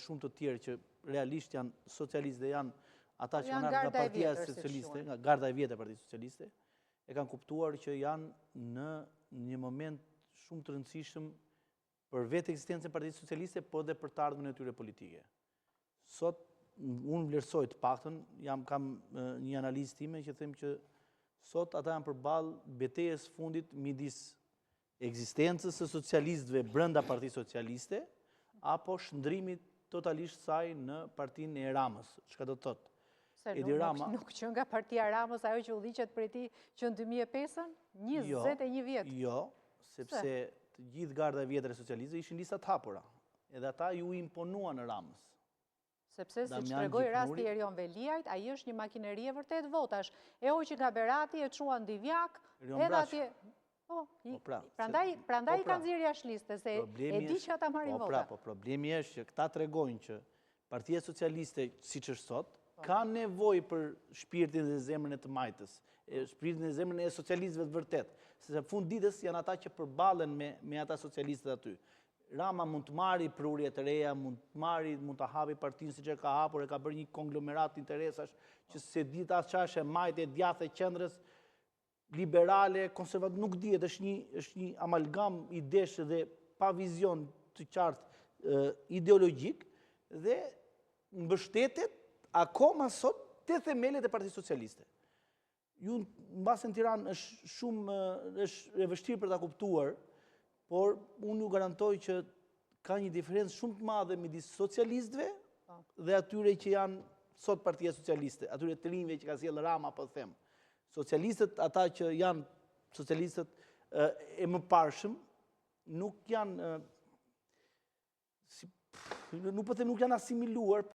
shumë të tjerë që realisht janë socialistë dhe janë ata që janë nga Partia Socialiste, nga garda e vjetër e Partisë Socialiste, e kanë kuptuar që janë në një moment shumë të rëndësishëm për vetë ekzistencën e Partisë Socialiste, po dhe për të ardhmen e tyre politike. Sot, unë vlerësoj të paktën, kam një analizë time që them që sot ata janë përballë betejës fundit midis ekzistencës së socialistëve brenda Partisë Socialiste, apo shndrimit totalisht saj në partinë e Ramës. Çka do të thotë? Nuk që nga partia Ramës, ajo që udhiqet për ti që në 2005-ën, 21 vjetë. Jo, sepse të gjithë garda e vjetër e socialistëve ishin lista të hapura. Edhe ata ju imponuan në Ramës. Sepse, si që tregoj rasti Erion Veliajt, ai është një makineri e vërtet votash. E hoqi nga Berati, e çuan Divjak, edhe atje... Prandaj i kanë nxjerrë jashtë listës, se e di që ata marrin vota. Po, problemi është që këta tregojnë që Partia Socialiste, siç është sot, ka nevojë për shpirtin dhe zemrën e të majtës, shpirtin dhe zemrën e socialistëve të vërtet, sepse fund ditës janë ata që përballen me ata socialistët aty. Rama mund të marri prurje të reja, mund të hapi partinë siç e ka hapur, e ka bërë një konglomerat interesash që se dita çfarë majtë e djathtë e qendrës liberale, konservative, nuk dihet, është një amalgam idesh dhe pa vizion të qartë ideologjik dhe mbështetet akoma sot te themelet e Partisë Socialiste. Ju mbase në Tiranë është e vështirë për ta kuptuar, por unë ju garantoj që ka një diferencë shumë të madhe midis socialistëve dhe atyre që janë sot Partia Socialiste, atyre të rinjve që ka sjellë Rama, po them. Socialistët, ata që janë socialistët e mëparshëm, nuk janë, nuk po them nuk janë asimiluar,